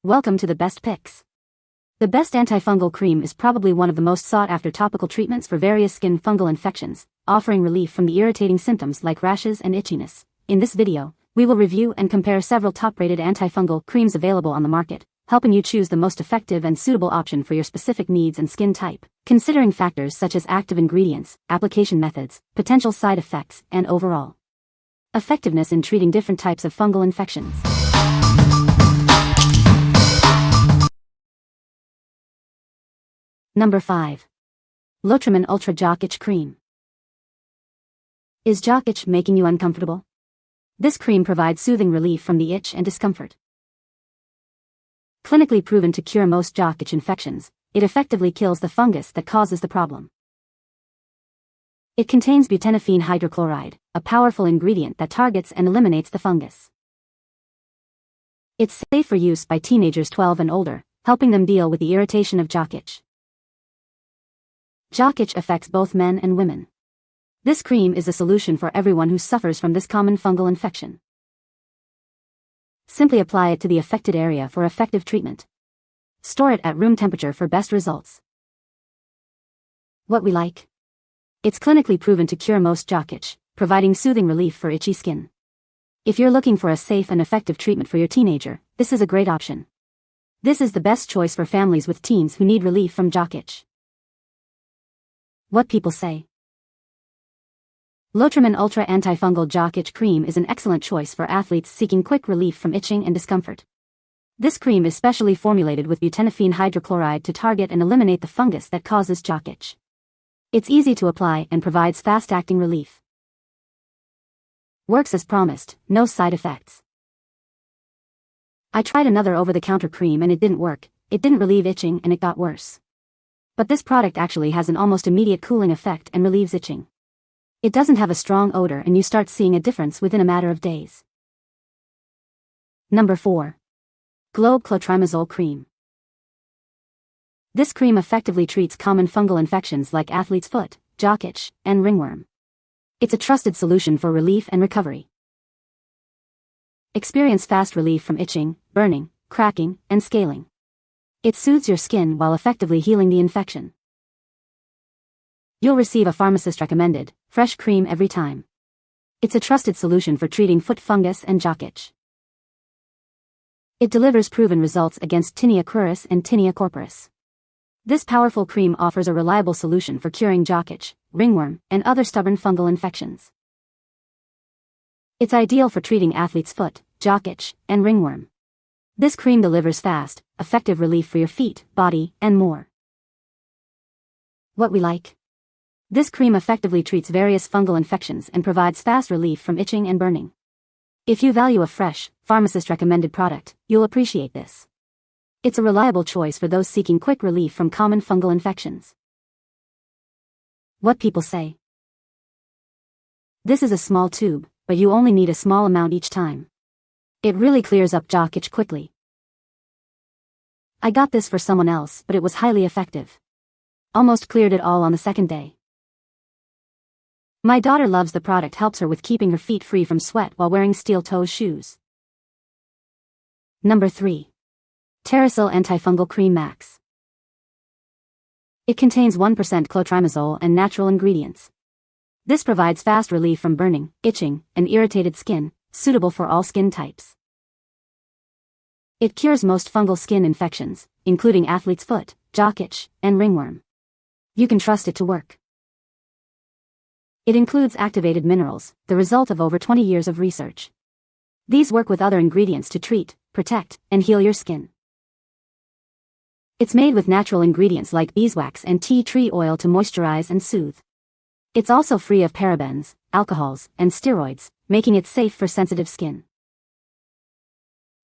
Welcome to the best picks. The best antifungal cream is probably one of the most sought-after topical treatments for various skin fungal infections, offering relief from the irritating symptoms like rashes and itchiness. In this video, we will review and compare several top-rated antifungal creams available on the market, helping you choose the most effective and suitable option for your specific needs and skin type, considering factors such as active ingredients, application methods, potential side effects, and overall effectiveness in treating different types of fungal infections. Number 5. Lotrimin Ultra Jock Itch Cream. Is jock itch making you uncomfortable? This cream provides soothing relief from the itch and discomfort. Clinically proven to cure most jock itch infections, it effectively kills the fungus that causes the problem. It contains butanafine hydrochloride, a powerful ingredient that targets and eliminates the fungus. It's safe for use by teenagers 12 and older, helping them deal with the irritation of jock itch. Jock itch affects both men and women. This cream is a solution for everyone who suffers from this common fungal infection. Simply apply it to the affected area for effective treatment. Store it at room temperature for best results. What we like? It's clinically proven to cure most jock itch, providing soothing relief for itchy skin. If you're looking for a safe and effective treatment for your teenager, this is a great option. This is the best choice for families with teens who need relief from jock itch. What people say. Lotrimin Ultra Antifungal Jock Itch Cream is an excellent choice for athletes seeking quick relief from itching and discomfort. This cream is specially formulated with butanafine hydrochloride to target and eliminate the fungus that causes jock itch. It's easy to apply and provides fast-acting relief. Works as promised, no side effects. I tried another over-the-counter cream and it didn't work, it didn't relieve itching and it got worse. But this product actually has an almost immediate cooling effect and relieves itching. It doesn't have a strong odor and you start seeing a difference within a matter of days. Number 4. Clotrimazole Cream. This cream effectively treats common fungal infections like athlete's foot, jock itch, and ringworm. It's a trusted solution for relief and recovery. Experience fast relief from itching, burning, cracking, and scaling. It soothes your skin while effectively healing the infection. You'll receive a pharmacist-recommended, fresh cream every time. It's a trusted solution for treating foot fungus and jock itch. It delivers proven results against Tinea cruris and Tinea corporis. This powerful cream offers a reliable solution for curing jock itch, ringworm, and other stubborn fungal infections. It's ideal for treating athlete's foot, jock itch, and ringworm. This cream delivers fast, effective relief for your feet, body, and more. What we like? This cream effectively treats various fungal infections and provides fast relief from itching and burning. If you value a fresh, pharmacist-recommended product, you'll appreciate this. It's a reliable choice for those seeking quick relief from common fungal infections. What people say. This is a small tube, but you only need a small amount each time. It really clears up jock itch quickly. I got this for someone else, but it was highly effective. Almost cleared it all on the second day. My daughter loves the product, helps her with keeping her feet free from sweat while wearing steel-toe shoes. Number 3. Terrasil Antifungal Cream Max. It contains 1% clotrimazole and natural ingredients. This provides fast relief from burning, itching, and irritated skin, suitable for all skin types. It cures most fungal skin infections, including athlete's foot, jock itch, and ringworm. You can trust it to work. It includes activated minerals, the result of over 20 years of research. These work with other ingredients to treat, protect, and heal your skin. It's made with natural ingredients like beeswax and tea tree oil to moisturize and soothe. It's also free of parabens, alcohols, and steroids, making it safe for sensitive skin.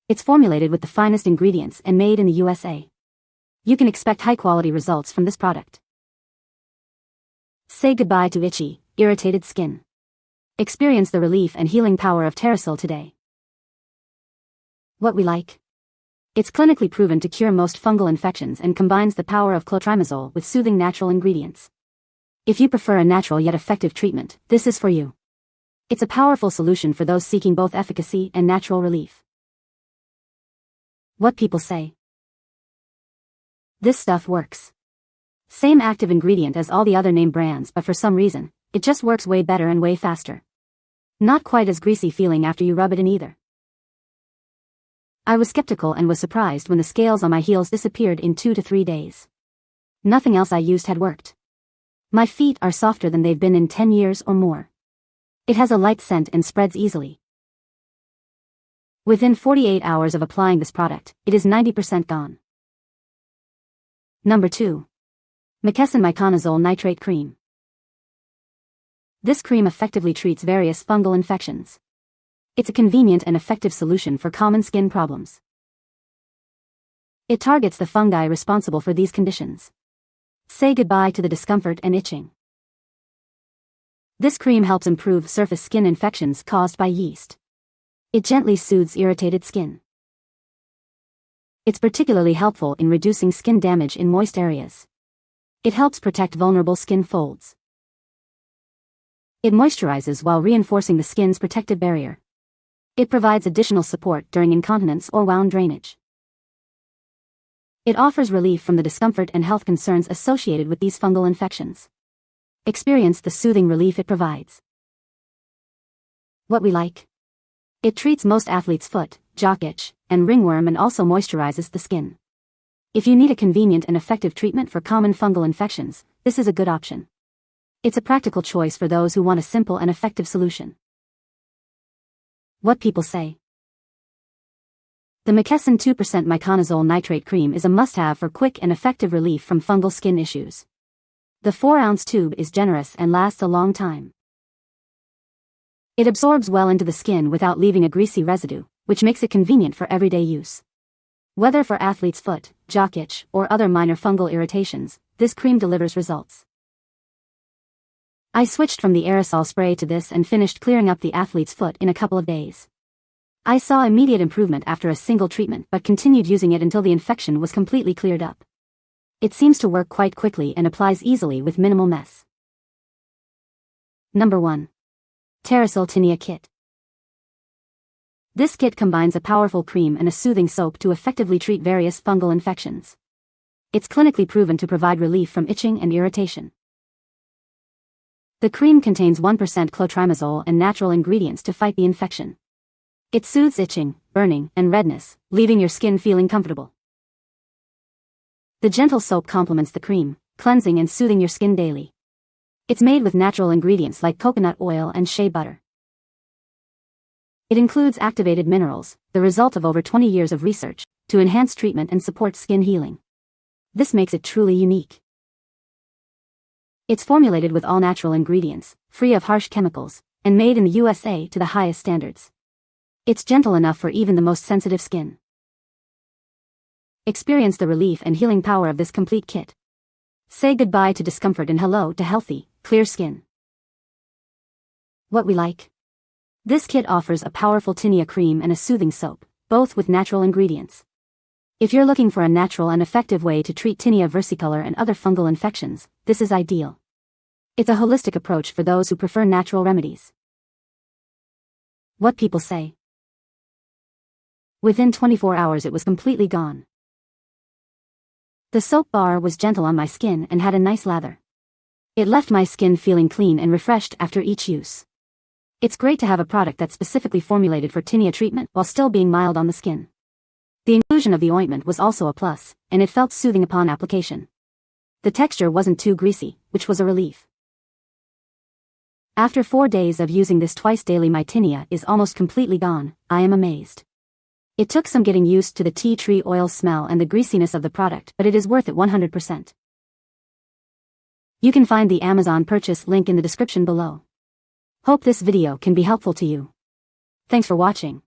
It's formulated with the finest ingredients and made in the USA. You can expect high-quality results from this product. Say goodbye to itchy, irritated skin. Experience the relief and healing power of Terrasil today. What we like? It's clinically proven to cure most fungal infections and combines the power of clotrimazole with soothing natural ingredients. If you prefer a natural yet effective treatment, this is for you. It's a powerful solution for those seeking both efficacy and natural relief. What people say. This stuff works. Same active ingredient as all the other name brands, but for some reason, it just works way better and way faster. Not quite as greasy feeling after you rub it in either. I was skeptical and was surprised when the scales on my heels disappeared in 2 to 3 days. Nothing else I used had worked. My feet are softer than they've been in 10 years or more. It has a light scent and spreads easily. Within 48 hours of applying this product, it is 90% gone. Number 2. McKesson Miconazole Nitrate Cream. This cream effectively treats various fungal infections. It's a convenient and effective solution for common skin problems. It targets the fungi responsible for these conditions. Say goodbye to the discomfort and itching. This cream helps improve surface skin infections caused by yeast. It gently soothes irritated skin. It's particularly helpful in reducing skin damage in moist areas. It helps protect vulnerable skin folds. It moisturizes while reinforcing the skin's protective barrier. It provides additional support during incontinence or wound drainage. It offers relief from the discomfort and health concerns associated with these fungal infections. Experience the soothing relief it provides. What we like. It treats most athletes' foot, jock itch, and ringworm and also moisturizes the skin. If you need a convenient and effective treatment for common fungal infections, this is a good option. It's a practical choice for those who want a simple and effective solution. What people say. The McKesson 2% Miconazole Nitrate Cream is a must-have for quick and effective relief from fungal skin issues. The 4-ounce tube is generous and lasts a long time. It absorbs well into the skin without leaving a greasy residue, which makes it convenient for everyday use. Whether for athlete's foot, jock itch, or other minor fungal irritations, this cream delivers results. I switched from the aerosol spray to this and finished clearing up the athlete's foot in a couple of days. I saw immediate improvement after a single treatment but continued using it until the infection was completely cleared up. It seems to work quite quickly and applies easily with minimal mess. Number 1. Terrasil Tinea Kit. This kit combines a powerful cream and a soothing soap to effectively treat various fungal infections. It's clinically proven to provide relief from itching and irritation. The cream contains 1% Clotrimazole and natural ingredients to fight the infection. It soothes itching, burning, and redness, leaving your skin feeling comfortable. The gentle soap complements the cream, cleansing and soothing your skin daily. It's made with natural ingredients like coconut oil and shea butter. It includes activated minerals, the result of over 20 years of research, to enhance treatment and support skin healing. This makes it truly unique. It's formulated with all natural ingredients, free of harsh chemicals, and made in the USA to the highest standards. It's gentle enough for even the most sensitive skin. Experience the relief and healing power of this complete kit. Say goodbye to discomfort and hello to healthy, clear skin. What we like. This kit offers a powerful tinea cream and a soothing soap, both with natural ingredients. If you're looking for a natural and effective way to treat tinea versicolor and other fungal infections, this is ideal. It's a holistic approach for those who prefer natural remedies. What people say. Within 24 hours it was completely gone. The soap bar was gentle on my skin and had a nice lather. It left my skin feeling clean and refreshed after each use. It's great to have a product that's specifically formulated for tinea treatment while still being mild on the skin. The inclusion of the ointment was also a plus, and it felt soothing upon application. The texture wasn't too greasy, which was a relief. After 4 days of using this twice daily, my tinea is almost completely gone. I am amazed. It took some getting used to the tea tree oil smell and the greasiness of the product, but it is worth it 100%. You can find the Amazon purchase link in the description below. Hope this video can be helpful to you. Thanks for watching.